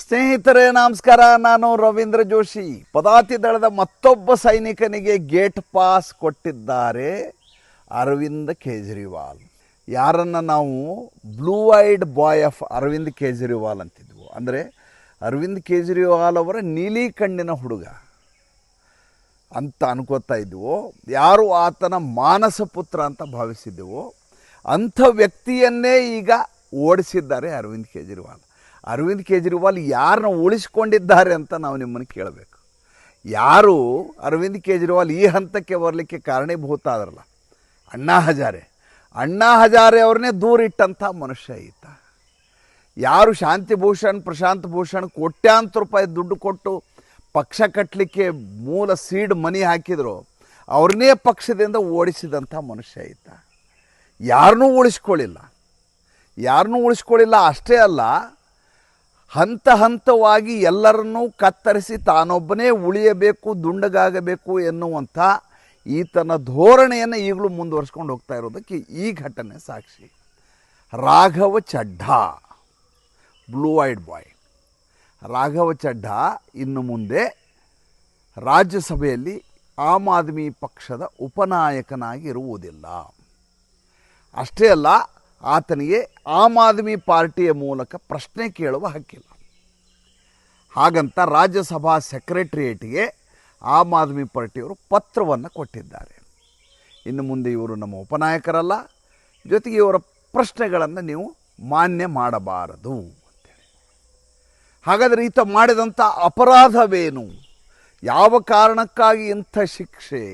ಸ್ನೇಹಿತರೇ ನಮಸ್ಕಾರ. ನಾನು ರವೀಂದ್ರ ಜೋಶಿ. ಪದಾತಿ ದಳದ ಮತ್ತೊಬ್ಬ ಸೈನಿಕನಿಗೆ ಗೇಟ್ ಪಾಸ್ ಕೊಟ್ಟಿದ್ದಾರೆ ಅರವಿಂದ್ ಕೇಜ್ರಿವಾಲ್. ಯಾರನ್ನು ನಾವು blue eyed boy of Arvind Kejriwal ಅಂತಿದ್ವು. ಅಂದರೆ ಅರವಿಂದ್ ಕೇಜ್ರಿವಾಲ್ ಅವರ ನೀಲಿ ಕಣ್ಣಿನ ಹುಡುಗ ಅಂತ ಅನ್ಕೋತಾ ಇದ್ವು. ಯಾರು ಆತನ ಮಾನಸ ಪುತ್ರ ಅಂತ ಭಾವಿಸಿದ್ದೆವು, ಅಂಥ ವ್ಯಕ್ತಿಯನ್ನೇ ಈಗ ಓಡಿಸಿದ್ದಾರೆ ಅರವಿಂದ್ ಕೇಜ್ರಿವಾಲ್. ಅರವಿಂದ್ ಕೇಜ್ರಿವಾಲ್ ಯಾರನ್ನ ಉಳಿಸ್ಕೊಂಡಿದ್ದಾರೆ ಅಂತ ನಾವು ನಿಮ್ಮನ್ನು ಕೇಳಬೇಕು. ಯಾರು ಅರವಿಂದ್ ಕೇಜ್ರಿವಾಲ್ ಈ ಹಂತಕ್ಕೆ ಬರಲಿಕ್ಕೆ ಕಾರಣೀಭೂತ ಆದ್ರಲ್ಲ, ಅಣ್ಣಾ ಹಜಾರೆ ಅವ್ರನ್ನೇ ದೂರಿಟ್ಟಂಥ ಮನುಷ್ಯ ಈತ. ಯಾರು ಶಾಂತಿಭೂಷಣ್ ಪ್ರಶಾಂತ್ ಭೂಷಣ್ ಕೋಟ್ಯಾಂತರ ರೂಪಾಯಿ ದುಡ್ಡು ಕೊಟ್ಟು ಪಕ್ಷ ಕಟ್ಟಲಿಕ್ಕೆ ಮೂಲ ಸೀಡ್ ಮನಿ ಹಾಕಿದ್ರು, ಅವ್ರನ್ನೇ ಪಕ್ಷದಿಂದ ಓಡಿಸಿದಂಥ ಮನುಷ್ಯ ಈತ. ಯಾರನ್ನೂ ಉಳಿಸ್ಕೊಳ್ಳಿಲ್ಲ. ಅಷ್ಟೇ ಅಲ್ಲ, ಹಂತ ಹಂತವಾಗಿ ಎಲ್ಲರನ್ನೂ ಕತ್ತರಿಸಿ ತಾನೊಬ್ಬನೇ ಉಳಿಯಬೇಕು, ದುಂಡಗಾಗಬೇಕು ಎನ್ನುವಂಥ ಈತನ ಧೋರಣೆಯನ್ನು ಈಗಲೂ ಮುಂದುವರಿಸ್ಕೊಂಡು ಹೋಗ್ತಾ ಇರೋದಕ್ಕೆ ಈ ಘಟನೆ ಸಾಕ್ಷಿ. ರಾಘವ ಚಡ್ಡಾ, ಬ್ಲೂ ಐಡ್ ಬಾಯ್ ರಾಘವ ಚಡ್ಡಾ ಇನ್ನು ಮುಂದೆ ರಾಜ್ಯಸಭೆಯಲ್ಲಿ ಆಮ್ ಆದ್ಮಿ ಪಕ್ಷದ ಉಪನಾಯಕನಾಗಿ ಇರುವುದಿಲ್ಲ. ಅಷ್ಟೇ ಅಲ್ಲ, ಆತನಿಗೆ ಆಮ್ ಆದ್ಮಿ ಪಾರ್ಟಿಯ ಮೂಲಕ ಪ್ರಶ್ನೆ ಕೇಳುವ ಹಕ್ಕಿಲ್ಲ. ಹಾಗಂತ ರಾಜ್ಯಸಭಾ ಸೆಕ್ರೆಟರಿಯೇಟ್ಗೆ ಆಮ್ ಆದ್ಮಿ ಪಾರ್ಟಿಯವರು ಪತ್ರವನ್ನು ಕೊಟ್ಟಿದ್ದಾರೆ. ಇನ್ನು ಮುಂದೆ ಇವರು ನಮ್ಮ ಉಪನಾಯಕರಲ್ಲ, ಜೊತೆಗೆ ಇವರ ಪ್ರಶ್ನೆಗಳನ್ನು ನೀವು ಮಾನ್ಯ ಮಾಡಬಾರದು ಅಂತೇಳಿ. ಹಾಗಾದರೆ ಈತ ಮಾಡಿದಂಥ ಅಪರಾಧವೇನು? ಯಾವ ಕಾರಣಕ್ಕಾಗಿ ಇಂಥ ಶಿಕ್ಷೆ?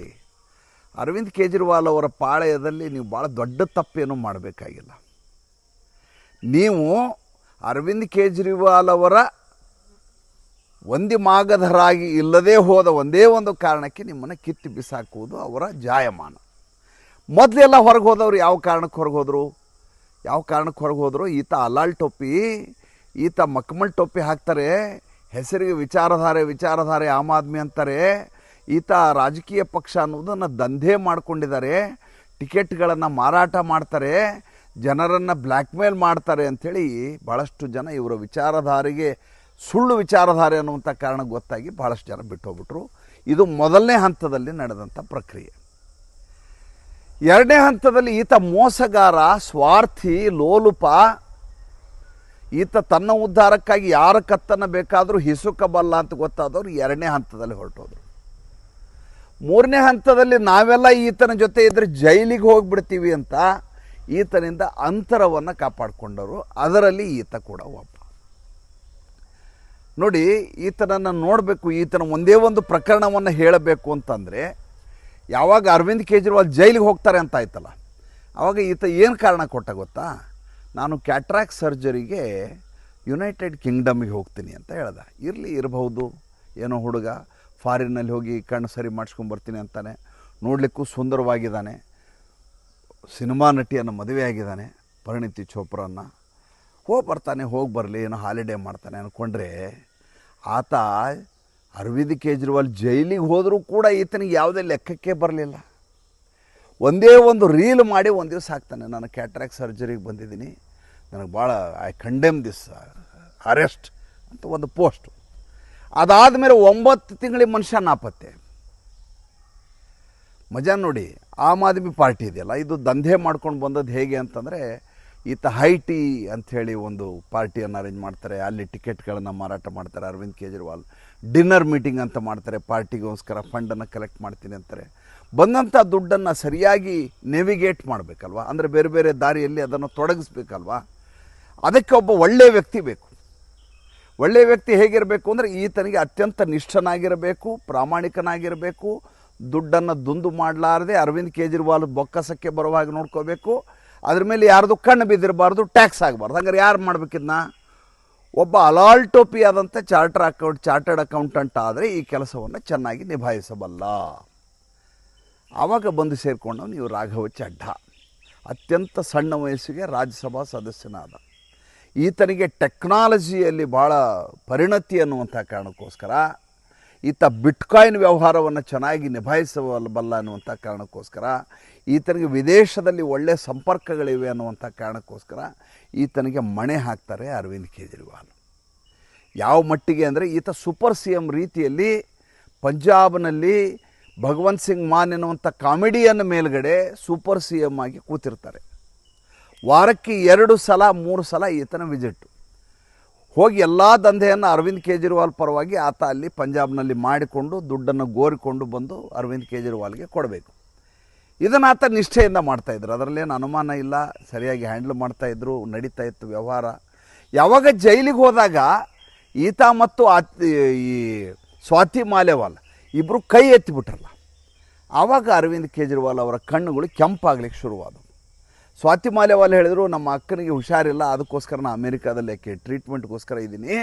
ಅರವಿಂದ್ ಕೇಜ್ರಿವಾಲ್ ಅವರ ಪಾಳೆಯದಲ್ಲಿ ನೀವು ಭಾಳ ದೊಡ್ಡ ತಪ್ಪೇನೂ ಮಾಡಬೇಕಾಗಿಲ್ಲ. ನೀವು ಅರವಿಂದ್ ಕೇಜ್ರಿವಾಲ್ ಅವರ ಮಾಗಧರಾಗಿ ಇಲ್ಲದೇ ಹೋದ ಒಂದೇ ಒಂದು ಕಾರಣಕ್ಕೆ ನಿಮ್ಮನ್ನು ಕಿತ್ತು ಬಿಸಾಕುವುದು ಅವರ ಜಾಯಮಾನ. ಮೊದಲೆಲ್ಲ ಹೊರಗೆ ಹೋದವರು ಯಾವ ಕಾರಣಕ್ಕೆ ಹೊರಗೆ ಹೋದರು? ಈತ ಅಲಾಲ್ ಟೋಪಿ, ಈತ ಮಕ್ಮಲ್ ಟೋಪಿ ಹಾಕ್ತಾರೆ, ಹೆಸರಿಗೆ ವಿಚಾರಧಾರೆ ಆಮ್ ಆದ್ಮಿ ಅಂತಾರೆ. ಈತ ರಾಜಕೀಯ ಪಕ್ಷ ಅನ್ನೋದನ್ನು ದಂಧೆ ಮಾಡಿಕೊಂಡಿದ್ದಾರೆ, ಟಿಕೆಟ್ಗಳನ್ನು ಮಾರಾಟ ಮಾಡ್ತಾರೆ, ಜನರನ್ನು ಬ್ಲ್ಯಾಕ್ ಮೇಲ್ ಮಾಡ್ತಾರೆ ಅಂಥೇಳಿ ಭಾಳಷ್ಟು ಜನ ಇವರ ವಿಚಾರಧಾರೆಗೆ ಸುಳ್ಳು ವಿಚಾರಧಾರೆ ಅನ್ನುವಂಥ ಕಾರಣ ಗೊತ್ತಾಗಿ ಭಾಳಷ್ಟು ಜನ ಬಿಟ್ಟು ಹೋಗ್ಬಿಟ್ರು. ಇದು ಮೊದಲನೇ ಹಂತದಲ್ಲಿ ನಡೆದಂಥ ಪ್ರಕ್ರಿಯೆ. ಎರಡನೇ ಹಂತದಲ್ಲಿ ಈತ ಮೋಸಗಾರ, ಸ್ವಾರ್ಥಿ, ಲೋಲುಪ. ಈತ ತನ್ನ ಉದ್ಧಾರಕ್ಕಾಗಿ ಯಾರ ಕತ್ತನ್ನು ಬೇಕಾದರೂ ಹಿಸುಕಬಲ್ಲ ಅಂತ ಗೊತ್ತಾದವರು ಎರಡನೇ ಹಂತದಲ್ಲಿ ಹೊರಟೋದ್ರು. ಮೂರನೇ ಹಂತದಲ್ಲಿ ನಾವೆಲ್ಲ ಈತನ ಜೊತೆ ಇದ್ದರೆ ಜೈಲಿಗೆ ಹೋಗಿಬಿಡ್ತೀವಿ ಅಂತ ಈತನಿಂದ ಅಂತರವನ್ನು ಕಾಪಾಡಿಕೊಂಡವರು. ಅದರಲ್ಲಿ ಈತ ಕೂಡ ಒಬ್ಬ. ನೋಡಿ, ಈತನನ್ನು ನೋಡಬೇಕು, ಈತನ ಒಂದೇ ಒಂದು ಪ್ರಕರಣವನ್ನು ಹೇಳಬೇಕು ಅಂತಂದರೆ, ಯಾವಾಗ ಅರವಿಂದ್ ಕೇಜ್ರಿವಾಲ್ ಜೈಲಿಗೆ ಹೋಗ್ತಾರೆ ಅಂತ ಆಯ್ತಲ್ಲ, ಆವಾಗ ಈತ ಏನು ಕಾರಣ ಕೊಟ್ಟ ಗೊತ್ತಾ? ನಾನು ಕ್ಯಾಟ್ರಾಕ್ಟ್ ಸರ್ಜರಿಗೆ ಯುನೈಟೆಡ್ ಕಿಂಗ್ಡಮಿಗೆ ಹೋಗ್ತೀನಿ ಅಂತ ಹೇಳ್ದ. ಇರಬಹುದು, ಏನೋ ಹುಡುಗ ಫಾರಿನ್ನಲ್ಲಿ ಹೋಗಿ ಕಣ್ಣು ಸರಿ ಮಾಡಿಸ್ಕೊಂಬರ್ತೀನಿ ಅಂತಾನೆ, ನೋಡಲಿಕ್ಕೂ ಸುಂದರವಾಗಿದ್ದಾನೆ, ಸಿನಿಮಾ ನಟಿಯನ್ನು ಮದುವೆ ಆಗಿದ್ದಾನೆ, ಪರಿಣಿತಿ ಚೋಪ್ರನ್ನ. ಹೋಗಿ ಬರಲಿ, ಏನೋ ಹಾಲಿಡೇ ಮಾಡ್ತಾನೆ ಅಂದ್ಕೊಂಡ್ರೆ, ಆತ ಅರವಿಂದ್ ಕೇಜ್ರಿವಾಲ್ ಜೈಲಿಗೆ ಹೋದರೂ ಕೂಡ ಈತನಿಗೆ ಯಾವುದೇ ಲೆಕ್ಕಕ್ಕೆ ಬರಲಿಲ್ಲ. ಒಂದೇ ಒಂದು ರೀಲ್ ಮಾಡಿ ಒಂದು ದಿವಸ ಹಾಕ್ತಾನೆ, ನಾನು ಕ್ಯಾಟ್ರಾಕ್ಟ್ ಸರ್ಜರಿಗೆ ಬಂದಿದ್ದೀನಿ, ನನಗೆ ಭಾಳ ಐ ಕಂಡೆಮ್ ದಿಸ್ ಅರೆಸ್ಟ್ ಅಂತ ಒಂದು ಪೋಸ್ಟು. ಅದಾದಮೇಲೆ 9 ತಿಂಗಳಿಗೆ ಮನುಷ್ಯ ನಾಪತ್ತೆ. ಮಜಾ ನೋಡಿ. ಆಮ್ ಆದ್ಮಿ ಪಾರ್ಟಿ ಇದೆಯಲ್ಲ, ಇದು ದಂಧೆ ಮಾಡ್ಕೊಂಡು ಬಂದದ್ದು ಹೇಗೆ ಅಂತಂದರೆ, ಈತ ಹೈಟಿ ಅಂಥೇಳಿ ಒಂದು ಪಾರ್ಟಿಯನ್ನು ಅರೇಂಜ್ ಮಾಡ್ತಾರೆ, ಅಲ್ಲಿ ಟಿಕೆಟ್ಗಳನ್ನು ಮಾರಾಟ ಮಾಡ್ತಾರೆ. ಅರವಿಂದ್ ಕೇಜ್ರಿವಾಲ್ ಡಿನ್ನರ್ ಮೀಟಿಂಗ್ ಅಂತ ಮಾಡ್ತಾರೆ, ಪಾರ್ಟಿಗೋಸ್ಕರ ಫಂಡನ್ನು ಕಲೆಕ್ಟ್ ಮಾಡ್ತೀನಿ ಅಂತಾರೆ. ಬಂದಂಥ ದುಡ್ಡನ್ನು ಸರಿಯಾಗಿ ನೆವಿಗೇಟ್ ಮಾಡಬೇಕಲ್ವ, ಅಂದರೆ ಬೇರೆ ಬೇರೆ ದಾರಿಯಲ್ಲಿ ಅದನ್ನು ತೊಡಗಿಸ್ಬೇಕಲ್ವ. ಅದಕ್ಕೆ ಒಬ್ಬ ಒಳ್ಳೆಯ ವ್ಯಕ್ತಿ ಬೇಕು. ಒಳ್ಳೆಯ ವ್ಯಕ್ತಿ ಹೇಗಿರಬೇಕು ಅಂದರೆ, ಈತನಿಗೆ ಅತ್ಯಂತ ನಿಷ್ಠನಾಗಿರಬೇಕು, ಪ್ರಾಮಾಣಿಕನಾಗಿರಬೇಕು, ದುಡ್ಡನ್ನು ದುಂದು ಮಾಡಲಾರದೆ ಅರವಿಂದ್ ಕೇಜ್ರಿವಾಲ್ ಬೊಕ್ಕಸಕ್ಕೆ ಬರುವಾಗ ನೋಡ್ಕೋಬೇಕು, ಅದ್ರ ಮೇಲೆ ಯಾರ್ದು ಕಣ್ಣು ಬಿದ್ದಿರಬಾರ್ದು, ಟ್ಯಾಕ್ಸ್ ಆಗಬಾರ್ದು. ಹಂಗಾರೆ ಯಾರು ಮಾಡಬೇಕಿದ್ನ? ಒಬ್ಬ ಅಲಾಲ್ ಟೋಪಿ ಆದಂಥ ಚಾರ್ಟರ್ಡ್ ಅಕೌಂಟೆಂಟ್ ಆದರೆ ಈ ಕೆಲಸವನ್ನು ಚೆನ್ನಾಗಿ ನಿಭಾಯಿಸಬಲ್ಲ. ಆವಾಗ ಬಂದು ಸೇರಿಕೊಂಡು ನೀವು ರಾಘವ ಚಡ್ಡಾ, ಅತ್ಯಂತ ಸಣ್ಣ ವಯಸ್ಸಿಗೆ ರಾಜ್ಯಸಭಾ ಸದಸ್ಯನಾದ. ಈತನಿಗೆ ಟೆಕ್ನಾಲಜಿಯಲ್ಲಿ ಭಾಳ ಪರಿಣತಿ ಅನ್ನುವಂಥ ಕಾರಣಕ್ಕೋಸ್ಕರ, ಈತ ಬಿಟ್ಕಾಯಿನ್ ವ್ಯವಹಾರವನ್ನು ಚೆನ್ನಾಗಿ ನಿಭಾಯಿಸಬಲ್ಲ ಅನ್ನುವಂಥ ಕಾರಣಕ್ಕೋಸ್ಕರ, ಈತನಿಗೆ ವಿದೇಶದಲ್ಲಿ ಒಳ್ಳೆಯ ಸಂಪರ್ಕಗಳಿವೆ ಅನ್ನುವಂಥ ಕಾರಣಕ್ಕೋಸ್ಕರ ಈತನಿಗೆ ಮಣೆ ಹಾಕ್ತಾರೆ ಅರವಿಂದ್ ಕೇಜ್ರಿವಾಲ್. ಯಾವ ಮಟ್ಟಿಗೆ ಅಂದರೆ ಈತ ಸೂಪರ್ ಸಿ ಎಮ್ ರೀತಿಯಲ್ಲಿ ಪಂಜಾಬ್ನಲ್ಲಿ ಭಗವಂತ್ ಸಿಂಗ್ ಮಾನ್ ಎನ್ನುವಂಥ ಕಾಮಿಡಿಯನ್ ಮೇಲ್ಗಡೆ ಸೂಪರ್ ಸಿ ಎಮ್ ಆಗಿ ಕೂತಿರ್ತಾರೆ. ವಾರಕ್ಕೆ 2 ಸಲ 3 ಸಲ ಈತನ ವಿಸಿಟ್ಟು ಹೋಗಿ ಎಲ್ಲ ದಂಧೆಯನ್ನು ಅರವಿಂದ್ ಕೇಜ್ರಿವಾಲ್ ಪರವಾಗಿ ಆತ ಅಲ್ಲಿ ಪಂಜಾಬ್ನಲ್ಲಿ ಮಾಡಿಕೊಂಡು ದುಡ್ಡನ್ನು ಗೋರಿಕೊಂಡು ಬಂದು ಅರವಿಂದ್ ಕೇಜ್ರಿವಾಲ್ಗೆ ಕೊಡಬೇಕು. ಇದನ್ನು ಆತ ನಿಷ್ಠೆಯಿಂದ ಮಾಡ್ತಾಯಿದ್ರು, ಅದರಲ್ಲೇನು ಅನುಮಾನ ಇಲ್ಲ. ಸರಿಯಾಗಿ ಹ್ಯಾಂಡಲ್ ಮಾಡ್ತಾಯಿದ್ರು, ನಡೀತಾ ಇತ್ತು ವ್ಯವಹಾರ. ಯಾವಾಗ ಜೈಲಿಗೆ ಹೋದಾಗ ಈತ ಮತ್ತು ಈ ಸ್ವಾತಿ ಮಾಲೇವಾಲ್ ಇಬ್ಬರು ಕೈ ಎತ್ತಿಬಿಟ್ರಲ್ಲ, ಆವಾಗ ಅರವಿಂದ್ ಕೇಜ್ರಿವಾಲ್ ಅವರ ಕಣ್ಣುಗಳು ಕೆಂಪಾಗ್ಲಿಕ್ಕೆ ಶುರುವಾದವು. ಸ್ವಾತಿ ಮಾಲೇವಾಲ್ ಹೇಳಿದರು, ನಮ್ಮ ಅಕ್ಕನಿಗೆ ಹುಷಾರಿಲ್ಲ, ಅದಕ್ಕೋಸ್ಕರ ನಾನು ಅಮೇರಿಕಾದಲ್ಲಿ ಯಾಕೆ ಟ್ರೀಟ್ಮೆಂಟ್ಗೋಸ್ಕರ ಇದ್ದೀನಿ,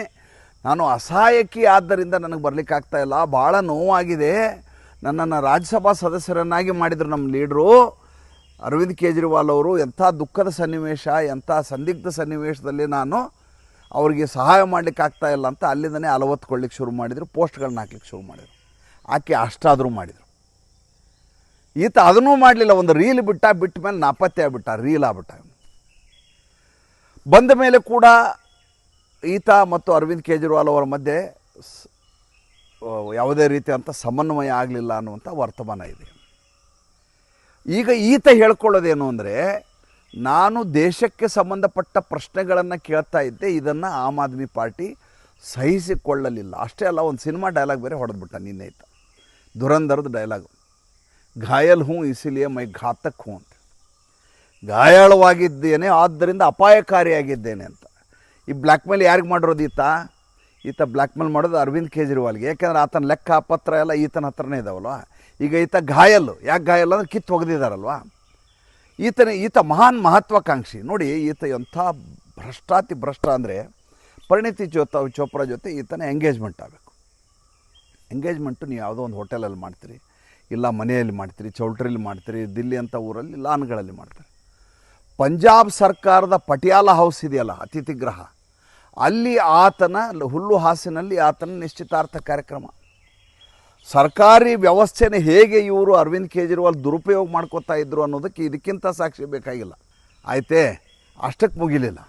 ನಾನು ಅಸಹಾಯಕಿ ಆದ್ದರಿಂದ ನನಗೆ ಬರಲಿಕ್ಕಾಗ್ತಾ ಇಲ್ಲ, ಭಾಳ ನೋವಾಗಿದೆ, ನನ್ನನ್ನು ರಾಜ್ಯಸಭಾ ಸದಸ್ಯರನ್ನಾಗಿ ಮಾಡಿದರು ನಮ್ಮ ಲೀಡ್ರು ಅರವಿಂದ್ ಕೇಜ್ರಿವಾಲ್ ಅವರು. ಎಂಥ ದುಃಖದ ಸನ್ನಿವೇಶ, ಎಂಥ ಸಂದಿಗ್ಧ ಸನ್ನಿವೇಶದಲ್ಲಿ ನಾನು ಅವರಿಗೆ ಸಹಾಯ ಮಾಡಲಿಕ್ಕಾಗ್ತಾ ಇಲ್ಲ ಅಂತ ಅಲ್ಲಿಂದನೇ ಅಲವತ್ಕೊಳ್ಳಿಕ್ಕೆ ಶುರು ಮಾಡಿದರು, ಪೋಸ್ಟ್ಗಳನ್ನ ಹಾಕ್ಲಿಕ್ಕೆ ಶುರು ಮಾಡಿದರು. ಆಕೆ ಅಷ್ಟಾದರೂ ಮಾಡಿದರು. ಈತ ಅದನ್ನೂ ಮಾಡಲಿಲ್ಲ, ಒಂದು ರೀಲ್ ಬಿಟ್ಟ ಮೇಲೆ ನಾಪತ್ತೆ ಆಗಿಬಿಟ್ಟ, ರೀಲ್ ಆಗ್ಬಿಟ್ಟ. ಬಂದ ಮೇಲೆ ಕೂಡ ಈತ ಮತ್ತು ಅರವಿಂದ್ ಕೇಜ್ರಿವಾಲ್ ಅವರ ಮಧ್ಯೆ ಯಾವುದೇ ರೀತಿಯಂಥ ಸಮನ್ವಯ ಆಗಲಿಲ್ಲ ಅನ್ನುವಂಥ ವರ್ತಮಾನ ಇದೆ. ಈಗ ಈತ ಹೇಳ್ಕೊಳ್ಳೋದೇನು ಅಂದರೆ, ನಾನು ದೇಶಕ್ಕೆ ಸಂಬಂಧಪಟ್ಟ ಪ್ರಶ್ನೆಗಳನ್ನು ಕೇಳ್ತಾ ಇದ್ದೆ, ಇದನ್ನು ಆಮ್ ಆದ್ಮಿ ಪಾರ್ಟಿ ಸಹಿಸಿಕೊಳ್ಳಲಿಲ್ಲ. ಅಷ್ಟೇ ಅಲ್ಲ, ಒಂದು ಸಿನಿಮಾ ಡೈಲಾಗ್ ಬೇರೆ ಹೊಡೆದ್ಬಿಟ್ಟ ನಿನ್ನೆ ಈತ, ಧುರಂಧರದ ಡೈಲಾಗು, ಘಾಯಲ್ ಹೂँ ಇಸಿಲಿಯೇ ಮೈ ಘಾತಕ್ ಹೂँ ಅಂತ. ಗಾಯಾಳವಾಗಿದ್ದೇನೆ, ಆದ್ದರಿಂದ ಅಪಾಯಕಾರಿಯಾಗಿದ್ದೇನೆ ಅಂತ. ಈ ಬ್ಲ್ಯಾಕ್ ಮೇಲ್ ಯಾರಿಗೆ ಮಾಡಿರೋದು ಈತ ಬ್ಲ್ಯಾಕ್ ಮೇಲ್ ಮಾಡೋದು ಅರವಿಂದ್ ಕೇಜ್ರಿವಾಲ್ಗೆ. ಯಾಕೆಂದರೆ ಆತನ ಲೆಕ್ಕ ಪತ್ರ ಎಲ್ಲ ಈತನ ಹತ್ರನೇ ಇದಾವಲ್ವ. ಈಗ ಈತ ಘಾಯಲ್, ಯಾಕೆ ಘಾಯಲ್ ಅಂದರೆ ಕಿತ್ತು ಒಗೆದಿದ್ದಾರಲ್ವ. ಈತ ಮಹಾನ್ ಮಹತ್ವಾಕಾಂಕ್ಷಿ. ನೋಡಿ ಈತ ಎಂಥ ಭ್ರಷ್ಟ ಅಂದರೆ, ಪರಿಣಿತಿ ಚೋಪ್ರಾ ಜೊತೆ ಈತನ ಎಂಗೇಜ್ಮೆಂಟ್ ಆಗಬೇಕು. ಎಂಗೇಜ್ಮೆಂಟು ನೀವು ಯಾವುದೋ ಒಂದು ಹೋಟೆಲಲ್ಲಿ ಮಾಡ್ತೀರಿ, ಇಲ್ಲ ಮನೆಯಲ್ಲಿ ಮಾಡ್ತೀರಿ, ಚೌಲ್ಟ್ರಿಲಿ ಮಾಡ್ತೀರಿ, ದಿಲ್ಲಿ ಅಂತ ಊರಲ್ಲಿ ಲಾನ್ಗಳಲ್ಲಿ ಮಾಡ್ತಾರೆ. ಪಂಜಾಬ್ ಸರ್ಕಾರದ ಪಟಿಯಾಲ ಹೌಸ್ ಇದೆಯಲ್ಲ, ಅತಿಥಿ ಗೃಹ, ಅಲ್ಲಿ ಆತನ ಹುಲ್ಲು ಹಾಸಿನಲ್ಲಿ ಆತನ ನಿಶ್ಚಿತಾರ್ಥ ಕಾರ್ಯಕ್ರಮ. ಸರ್ಕಾರಿ ವ್ಯವಸ್ಥೆನ ಹೇಗೆ ಇವರು ಅರವಿಂದ್ ಕೇಜ್ರಿವಾಲ್ ದುರುಪಯೋಗ ಮಾಡ್ಕೋತಾ ಇದ್ರು ಅನ್ನೋದಕ್ಕೆ ಇದಕ್ಕಿಂತ ಸಾಕ್ಷಿ ಬೇಕಾಗಿಲ್ಲ. ಆಯ್ತೇ, ಅಷ್ಟಕ್ಕೆ ಮುಗಿಲಿಲ್ಲ.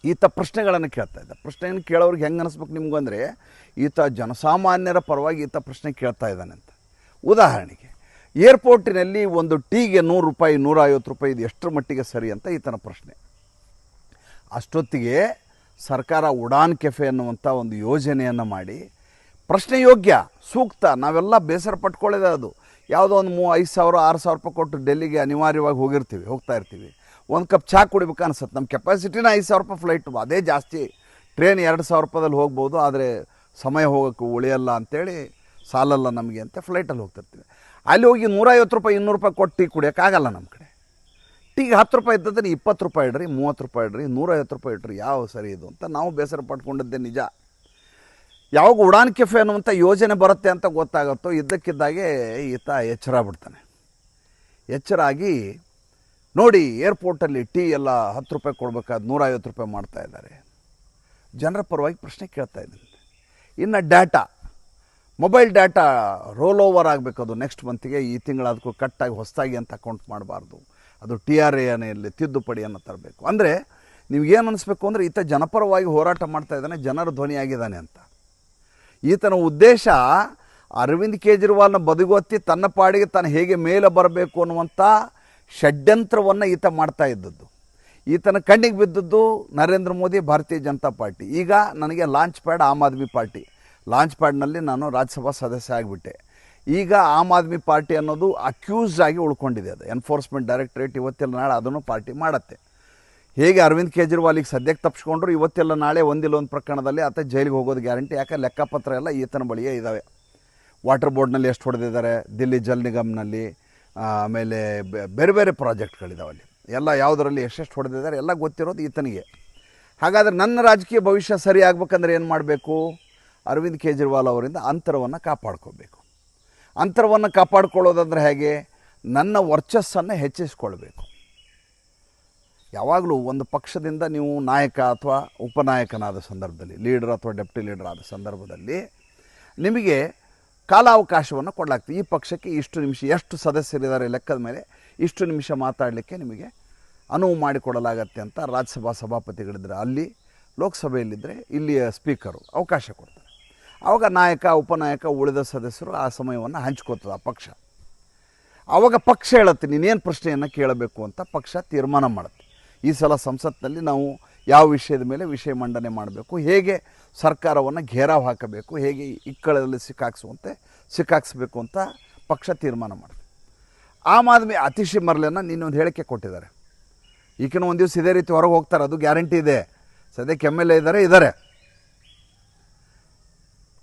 ಈತ ಪ್ರಶ್ನೆಗಳನ್ನು ಕೇಳ್ತಾ ಇದ್ದ. ಪ್ರಶ್ನೆಯನ್ನು ಕೇಳೋರಿಗೆ ಹೆಂಗೆ ಅನಿಸ್ಬೇಕು ನಿಮಗೂ ಅಂದರೆ, ಈತ ಜನಸಾಮಾನ್ಯರ ಪರವಾಗಿ ಈತ ಪ್ರಶ್ನೆ ಕೇಳ್ತಾ ಇದ್ದಾನೆ ಅಂತ. ಉದಾಹರಣೆಗೆ, ಏರ್ಪೋರ್ಟಿನಲ್ಲಿ ಒಂದು ಟೀಗೆ 100 ರೂಪಾಯಿ 150 ರೂಪಾಯಿ, ಇದು ಎಷ್ಟರ ಮಟ್ಟಿಗೆ ಸರಿ ಅಂತ ಈತನ ಪ್ರಶ್ನೆ. ಅಷ್ಟೊತ್ತಿಗೆ ಸರ್ಕಾರ ಉಡಾನ್ ಕೆಫೆ ಅನ್ನುವಂಥ ಒಂದು ಯೋಜನೆಯನ್ನು ಮಾಡಿ, ಪ್ರಶ್ನೆ ಯೋಗ್ಯ, ಸೂಕ್ತ, ನಾವೆಲ್ಲ ಬೇಸರ ಪಟ್ಕೊಳ್ಳೋದೇ ಅದು. ಯಾವುದೋ ಒಂದು 5,000 6,000 ರೂಪಾಯಿ ಕೊಟ್ಟು ಡೆಲ್ಲಿಗೆ ಅನಿವಾರ್ಯವಾಗಿ ಹೋಗ್ತಾ ಇರ್ತೀವಿ, ಒಂದು ಕಪ್ ಚಹಾ ಕುಡಿಬೇಕು ಅನ್ಸುತ್ತೆ. ನಮ್ಮ ಕೆಪಾಸಿಟಿನ 5,000 ರೂಪಾಯಿ ಫ್ಲೈಟು, ಅದೇ ಜಾಸ್ತಿ. ಟ್ರೈನ್ 2,000 ರೂಪಾಯಿದಲ್ಲಿ ಹೋಗ್ಬೋದು, ಆದರೆ ಸಮಯ ಹೋಗೋಕ್ಕೆ ಉಳಿಯಲ್ಲ ಅಂಥೇಳಿ, ಸಾಲಲ್ಲ ನಮಗೆ ಅಂತ ಫ್ಲೈಟಲ್ಲಿ ಹೋಗ್ತಿರ್ತೀವಿ. ಅಲ್ಲಿ ಹೋಗಿ 150 ರೂಪಾಯಿ 200 ರೂಪಾಯಿ ಕೊಟ್ಟು ಟೀ ಕುಡಿಯೋಕ್ಕಾಗಲ್ಲ ನಮ್ಮ ಕಡೆ. ಟೀಗೆ 10 ರೂಪಾಯಿ ಇದ್ದದನ್ನು 20 ರೂಪಾಯಿ ಇಡ್ರಿ, 30 ರೂಪಾಯಿ ಇಡ್ರಿ, 150 ರೂಪಾಯಿ ಇಡ್ರಿ, ಯಾವ ಸರಿ ಇದು ಅಂತ ನಾವು ಬೇಸರ ಪಟ್ಕೊಂಡಿದ್ದೆ ನಿಜ. ಯಾವಾಗ ಉಡಾನ್ ಕೆಫೆ ಅನ್ನುವಂಥ ಯೋಜನೆ ಬರುತ್ತೆ ಅಂತ ಗೊತ್ತಾಗುತ್ತೋ, ಇದ್ದಕ್ಕಿದ್ದಾಗೆ ಈತ ಎಚ್ಚರ ಬಿಡ್ತಾನೆ. ಎಚ್ಚರಾಗಿ ನೋಡಿ, ಏರ್ಪೋರ್ಟಲ್ಲಿ ಟೀ ಎಲ್ಲ 10 ರೂಪಾಯಿ ಕೊಡಬೇಕಾದ 150 ರೂಪಾಯಿ ಮಾಡ್ತಾ ಇದ್ದಾರೆ. ಜನರ ಪರವಾಗಿ ಪ್ರಶ್ನೆ ಕೇಳ್ತಾ ಇದ್ದೀನಿ. ಇನ್ನು data, mobile data roll over ಆಗಬೇಕು, ಅದು ನೆಕ್ಸ್ಟ್ ಮಂತಿಗೆ, ಈ ತಿಂಗಳು ಅದಕ್ಕೂ ಕಟ್ಟಾಗಿ ಹೊಸದಾಗಿ ಅಂತ ಅಕೌಂಟ್ ಮಾಡಬಾರ್ದು, ಅದು TRAನಲ್ಲಿ ತಿದ್ದುಪಡಿಯನ್ನು ತರಬೇಕು. ಅಂದರೆ ನಿಮಗೇನು ಅನ್ನಿಸ್ಬೇಕು ಅಂದರೆ, ಈತ ಜನಪರವಾಗಿ ಹೋರಾಟ ಮಾಡ್ತಾ ಇದ್ದಾನೆ, ಜನರ ಧ್ವನಿಯಾಗಿದ್ದಾನೆ ಅಂತ. ಈತನ ಉದ್ದೇಶ ಅರವಿಂದ್ ಕೇಜ್ರಿವಾಲ್ನ ಬದಿಗೊತ್ತಿ ತನ್ನ ಪಾಡಿಗೆ ತಾನು ಹೇಗೆ ಮೇಲೆ ಬರಬೇಕು ಅನ್ನುವಂಥ ಷಡ್ಯಂತ್ರವನ್ನು ಈತ ಮಾಡ್ತಾ ಇದ್ದದ್ದು. ಈತನ ಕಣ್ಣಿಗೆ ಬಿದ್ದದ್ದು ನರೇಂದ್ರ ಮೋದಿ, ಭಾರತೀಯ ಜನತಾ ಪಾರ್ಟಿ. ಈಗ ನನಗೆ launch pad Aam Aadmi party, launch ಪ್ಯಾಡ್ನಲ್ಲಿ ನಾನು ರಾಜ್ಯಸಭಾ ಸದಸ್ಯ ಆಗಿಬಿಟ್ಟೆ. ಈಗ ಆಮ್ ಆದ್ಮಿ ಪಾರ್ಟಿ ಅನ್ನೋದು ಅಕ್ಯೂಸ್ಡ್ ಆಗಿ ಉಳ್ಕೊಂಡಿದೆ. ಅದು ಎನ್ಫೋರ್ಸ್ಮೆಂಟ್ ಡೈರೆಕ್ಟರೇಟ್ ಇವತ್ತೆಲ್ಲ ನಾಳೆ ಅದನ್ನು ಪಾರ್ಟಿ ಮಾಡುತ್ತೆ. ಹೇಗೆ ಅರವಿಂದ್ ಕೇಜ್ರಿವಾಲಿಗೆ ಸದ್ಯಕ್ಕೆ ತಪ್ಪಿಸ್ಕೊಂಡ್ರು, ಇವತ್ತೆಲ್ಲ ನಾಳೆ ಒಂದಿಲ್ಲ ಒಂದು ಪ್ರಕರಣದಲ್ಲಿ ಆತ ಜೈಲಿಗೆ ಹೋಗೋದು ಗ್ಯಾರಂಟಿ. ಯಾಕೆ ಲೆಕ್ಕಪತ್ರ ಎಲ್ಲ ಈತನ ಬಳಿಯೇ ಇದ್ದಾವೆ. ವಾಟರ್ ಬೋರ್ಡ್ನಲ್ಲಿ ಎಷ್ಟು ಹೊಡೆದಿದ್ದಾರೆ, ದಿಲ್ಲಿ ಜಲ್ ನಿಗಮ್ನಲ್ಲಿ, ಆಮೇಲೆ ಬೇರೆ ಬೇರೆ ಪ್ರಾಜೆಕ್ಟ್ಗಳಿದ್ದಾವೆ ಅಲ್ಲಿ, ಎಲ್ಲ ಯಾವುದರಲ್ಲಿ ಎಷ್ಟೆಷ್ಟು ಹೊಡೆದಿದ್ದಾರೆ ಎಲ್ಲ ಗೊತ್ತಿರೋದು ಈತನಿಗೆ. ಹಾಗಾದರೆ ನನ್ನ ರಾಜಕೀಯ ಭವಿಷ್ಯ ಸರಿ ಆಗ್ಬೇಕಂದ್ರೆ ಏನು ಮಾಡಬೇಕು? ಅರವಿಂದ್ ಕೇಜ್ರಿವಾಲ್ ಅವರಿಂದ ಅಂತರವನ್ನು ಕಾಪಾಡ್ಕೋಬೇಕು. ಅಂತರವನ್ನು ಕಾಪಾಡ್ಕೊಳ್ಳೋದಂದ್ರೆ ಹೇಗೆ? ನನ್ನ ವರ್ಚಸ್ಸನ್ನು ಹೆಚ್ಚಿಸ್ಕೊಳ್ಬೇಕು. ಯಾವಾಗಲೂ ಒಂದು ಪಕ್ಷದಿಂದ ನೀವು ನಾಯಕ ಅಥವಾ ಉಪನಾಯಕನಾದ ಸಂದರ್ಭದಲ್ಲಿ, ಲೀಡರ್ ಅಥವಾ ಡೆಪ್ಟಿ ಲೀಡರ್ ಆದ ಸಂದರ್ಭದಲ್ಲಿ ನಿಮಗೆ ಕಾಲಾವಕಾಶವನ್ನು ಕೊಡಲಾಗ್ತದೆ. ಈ ಪಕ್ಷಕ್ಕೆ ಇಷ್ಟು ನಿಮಿಷ, ಎಷ್ಟು ಸದಸ್ಯರಿದ್ದಾರೆ ಲೆಕ್ಕದ ಮೇಲೆ ಇಷ್ಟು ನಿಮಿಷ ಮಾತಾಡಲಿಕ್ಕೆ ನಿಮಗೆ ಅನುವು ಮಾಡಿಕೊಡಲಾಗತ್ತೆ ಅಂತ ರಾಜ್ಯಸಭಾ ಸಭಾಪತಿಗಳಿದ್ದಾರೆ. ಅಲ್ಲಿ ಲೋಕಸಭೆಯಲ್ಲಿದ್ದರೆ ಇಲ್ಲಿಯ ಸ್ಪೀಕರು ಅವಕಾಶ ಕೊಡ್ತಾರೆ. ಆವಾಗ ನಾಯಕ ಉಪನಾಯಕ ಉಳಿದ ಸದಸ್ಯರು ಆ ಸಮಯವನ್ನು ಹಂಚ್ಕೋತದೆ ಆ ಪಕ್ಷ. ಆವಾಗ ಪಕ್ಷ ಹೇಳುತ್ತೆ ನೀನೇನು ಪ್ರಶ್ನೆಯನ್ನು ಕೇಳಬೇಕು ಅಂತ ಪಕ್ಷ ತೀರ್ಮಾನ ಮಾಡುತ್ತೆ. ಈ ಸಲ ಸಂಸತ್ನಲ್ಲಿ ನಾವು ಯಾವ ವಿಷಯದ ಮೇಲೆ ವಿಷಯ ಮಂಡನೆ ಮಾಡಬೇಕು, ಹೇಗೆ ಸರ್ಕಾರವನ್ನು ಘೇರಾವ್ ಹಾಕಬೇಕು, ಹೇಗೆ ಇಕ್ಕಳದಲ್ಲಿ ಸಿಕ್ಕಾಕ್ಸ್ಬೇಕು ಅಂತ ಪಕ್ಷ ತೀರ್ಮಾನ ಮಾಡುತ್ತೆ. ಆಮ್ ಆದ್ಮಿ ಅತಿಶಿ ಮರ್ಲೆನ ನಿನ್ನೊಂದು ಹೇಳಿಕೆ ಕೊಟ್ಟಿದ್ದಾರೆ. ಈಗಿನ ಒಂದು ದಿವಸ ಇದೇ ರೀತಿ ಹೊರಗೆ ಹೋಗ್ತಾರೆ, ಅದು ಗ್ಯಾರಂಟಿ ಇದೆ. ಸದ್ಯಕ್ಕೆ MLA ಇದ್ದಾರೆ.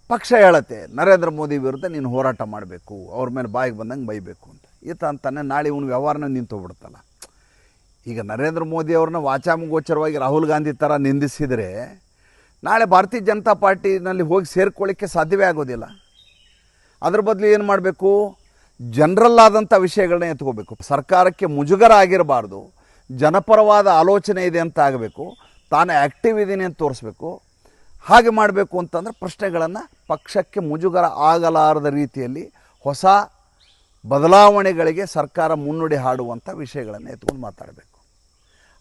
ಪಕ್ಷ ಹೇಳತ್ತೆ ನರೇಂದ್ರ ಮೋದಿ ವಿರುದ್ಧ ನೀನು ಹೋರಾಟ ಮಾಡಬೇಕು, ಅವ್ರ ಮೇಲೆ ಬಾಯಿಗೆ ಬಂದಂಗೆ ಬೈಬೇಕು ಅಂತ. ಈತ ಅಂತಾನೆ ನಾಳೆ ಇವನು ವ್ಯವಹಾರನ ನಿಂತೋಗ್ಬಿಡುತ್ತಲ್ಲ. ಈಗ ನರೇಂದ್ರ ಮೋದಿ ಅವ್ರನ್ನ ವಾಚಾಮಗೋಚರವಾಗಿ ರಾಹುಲ್ ಗಾಂಧಿ ಥರ ನಿಂದಿಸಿದರೆ ನಾಳೆ ಭಾರತೀಯ ಜನತಾ ಪಾರ್ಟಿನಲ್ಲಿ ಹೋಗಿ ಸೇರ್ಕೊಳ್ಳಿಕ್ಕೆ ಸಾಧ್ಯವೇ ಆಗೋದಿಲ್ಲ. ಅದ್ರ ಬದಲು ಏನು ಮಾಡಬೇಕು, ಜನರಲ್ ಆದಂಥ ವಿಷಯಗಳನ್ನ ಎತ್ಕೋಬೇಕು. ಸರ್ಕಾರಕ್ಕೆ ಮುಜುಗರ ಆಗಿರಬಾರ್ದು, ಜನಪರವಾದ ಆಲೋಚನೆ ಇದೆ ಅಂತ ಆಗಬೇಕು, ತಾನು ಆ್ಯಕ್ಟಿವ್ ಇದ್ದೀನಿ ಅಂತ ತೋರಿಸ್ಬೇಕು. ಹಾಗೆ ಮಾಡಬೇಕು ಅಂತಂದರೆ ಪ್ರಶ್ನೆಗಳನ್ನು ಪಕ್ಷಕ್ಕೆ ಮುಜುಗರ ಆಗಲಾರದ ರೀತಿಯಲ್ಲಿ ಹೊಸ ಬದಲಾವಣೆಗಳಿಗೆ ಸರ್ಕಾರ ಮುನ್ನುಡಿ ಹಾಡುವಂಥ ವಿಷಯಗಳನ್ನು ಎತ್ಕೊಂಡು ಮಾತಾಡಬೇಕು.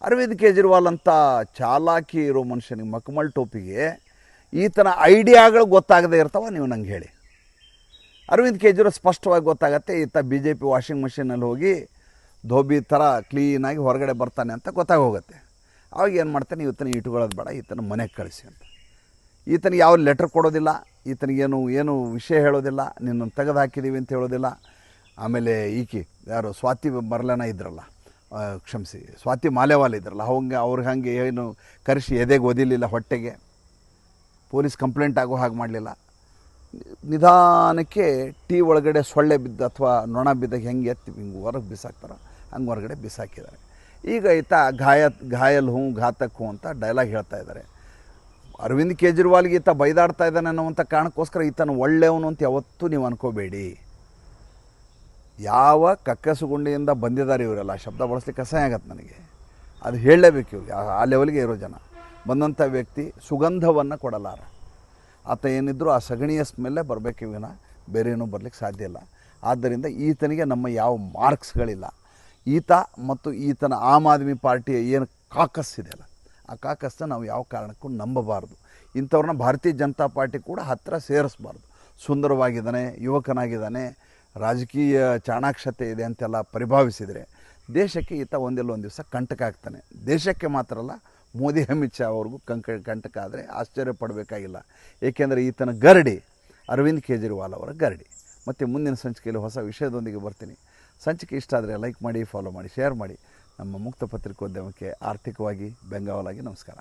ಅರವಿಂದ್ ಕೇಜ್ರಿವಾಲ್ ಅಂತ ಚಾಲಾಕಿ ಇರೋ ಮನುಷ್ಯನಿಗೆ ಮಖಮಲ್ ಟೋಪಿಗೆ ಈತನ ಐಡಿಯಾಗಳು ಗೊತ್ತಾಗದೇ ಇರ್ತಾವ. ನೀವು ನಂಗೆ ಹೇಳಿ, ಅರವಿಂದ್ ಕೇಜ್ರಿವಾಲ್ ಸ್ಪಷ್ಟವಾಗಿ ಗೊತ್ತಾಗತ್ತೆ ಈತ BJP ವಾಷಿಂಗ್ ಮಷೀನಲ್ಲಿ ಹೋಗಿ ಧೋಬಿ ಥರ ಕ್ಲೀನಾಗಿ ಹೊರಗಡೆ ಬರ್ತಾನೆ ಅಂತ ಗೊತ್ತಾಗೋಗುತ್ತೆ. ಅವಾಗ ಏನು ಮಾಡ್ತಾನೆ, ಈತನ ಇಟ್ಕೊಳ್ಳೋದು ಬೇಡ, ಈತನ ಮನೆಗೆ ಕಳಿಸಿ ಅಂತ. ಈತನಿಗೆ ಯಾವ ಲೆಟ್ರ್ ಕೊಡೋದಿಲ್ಲ, ಈತನಿಗೇನು ವಿಷಯ ಹೇಳೋದಿಲ್ಲ, ನಿನ್ನನ್ನು ತೆಗೆದು ಹಾಕಿದ್ದೀವಿ ಅಂತ ಹೇಳೋದಿಲ್ಲ. ಆಮೇಲೆ ಯಾರು ಸ್ವಾತಿ ಮರ್ಲೆನ ಇದ್ರಲ್ಲ, ಸ್ವಾತಿ ಮಾಲೆವಾಲ್ ಇದ್ರಲ್ಲ, ಅವ್ರಿಗೆ ಹಾಗೆ ಏನು ಕರೆಸಿ ಎದೆಗೆ ಓದಿಲಿಲ್ಲ, ಹೊಟ್ಟೆಗೆ ಪೊಲೀಸ್ ಕಂಪ್ಲೇಂಟ್ ಆಗೋ ಹಾಗೆ ಮಾಡಲಿಲ್ಲ. ನಿಧಾನಕ್ಕೆ ಟೀ ಒಳಗಡೆ ಸೊಳ್ಳೆ ಬಿದ್ದು ಅಥವಾ ನೊಣ ಬಿದ್ದಾಗ ಹೆಂಗೆ ಎತ್ತಿ ಹಿಂಗೆ ಹೊರಗೆ ಬಿಸಾಕ್ತಾರೋ ಹಂಗೆ ಹೊರಗಡೆ ಬಿಸಾಕಿದ್ದಾರೆ. ಈಗ ಈತ ಘಾಯಲ್ ಹೂँ ಘಾತಕ್ ಹೂँ ಅಂತ ಡೈಲಾಗ್ ಹೇಳ್ತಾ ಇದ್ದಾರೆ. ಅರವಿಂದ್ ಕೇಜ್ರಿವಾಲ್ಗೆ ಈತ ಬೈದಾಡ್ತಾ ಇದ್ದಾನೆ ಅನ್ನುವಂಥ ಕಾರಣಕ್ಕೋಸ್ಕರ ಈತನ ಒಳ್ಳೆಯವನು ಅಂತ ಯಾವತ್ತೂ ನೀವು ಅನ್ಕೋಬೇಡಿ. ಯಾವ ಕಕ್ಕಸುಗುಂಡಿಯಿಂದ ಬಂದಿದ್ದಾರೆ ಇವರೆಲ್ಲ, ಶಬ್ದ ಬಳಸ್ಲಿಕ್ಕೆ ಅಸಹ್ಯ ಆಗತ್ತೆ ನನಗೆ, ಅದು ಹೇಳಲೇಬೇಕು. ಇವ್ರಿಗೆ ಆ ಲೆವೆಲ್ಗೆ ಇರೋ ಜನ ಬಂದಂಥ ವ್ಯಕ್ತಿ ಸುಗಂಧವನ್ನು ಕೊಡಲಾರ. ಆತ ಏನಿದ್ರು ಆ ಸಗಣಿಯ ಸ್ಮೆಲ್ಲೇ ಬರಬೇಕು ವಿನ ಬೇರೆ ಏನೂ ಬರಲಿಕ್ಕೆ ಸಾಧ್ಯ ಇಲ್ಲ. ಆದ್ದರಿಂದ ಈತನಿಗೆ ನಮ್ಮ ಯಾವ ಮಾರ್ಕ್ಸ್ಗಳಿಲ್ಲ. ಈತ ಮತ್ತು ಈತನ ಆಮ್ ಆದ್ಮಿ ಪಾರ್ಟಿಯ ಏನು ಕಾಕಸ್ ಇದೆಯಲ್ಲ, ಆ ಕಾಕಸ್ನ ನಾವು ಯಾವ ಕಾರಣಕ್ಕೂ ನಂಬಬಾರ್ದು. ಇಂಥವ್ರನ್ನ ಭಾರತೀಯ ಜನತಾ ಪಾರ್ಟಿ ಕೂಡ ಹತ್ತಿರ ಸೇರಿಸಬಾರ್ದು. ಸುಂದರವಾಗಿದ್ದಾನೆ, ಯುವಕನಾಗಿದ್ದಾನೆ, ರಾಜಕೀಯ ಚಾಣಾಕ್ಷತೆ ಇದೆ ಅಂತೆಲ್ಲ ಪರಿಭಾವಿಸಿದರೆ ದೇಶಕ್ಕೆ ಈತ ಒಂದೆಲ್ಲ ಒಂದು ದಿವಸ ಕಂಟಕ ಆಗ್ತಾನೆ. ದೇಶಕ್ಕೆ ಮಾತ್ರ ಅಲ್ಲ, ಮೋದಿ ಅಮಿತ್ ಶಾ ಅವ್ರಿಗೂ ಕಂಟಕ ಆದರೆ ಆಶ್ಚರ್ಯ ಪಡಬೇಕಾಗಿಲ್ಲ. ಏಕೆಂದರೆ ಈತನ ಗರಡಿ ಅರವಿಂದ್ ಕೇಜ್ರಿವಾಲ್ ಅವರ ಗರಡಿ. ಮತ್ತು ಮುಂದಿನ ಸಂಚಿಕೆಯಲ್ಲಿ ಹೊಸ ವಿಷಯದೊಂದಿಗೆ ಬರ್ತೀನಿ. ಸಂಚಿಕೆ ಇಷ್ಟ ಆದರೆ ಲೈಕ್ ಮಾಡಿ, ಫಾಲೋ ಮಾಡಿ, ಶೇರ್ ಮಾಡಿ. ನಮ್ಮ ಮುಕ್ತ ಪತ್ರಿಕೋದ್ಯಮಕ್ಕೆ ಆರ್ಥಿಕವಾಗಿ ಬೆಂಗಾವಲಾಗಿ ನಮಸ್ಕಾರ.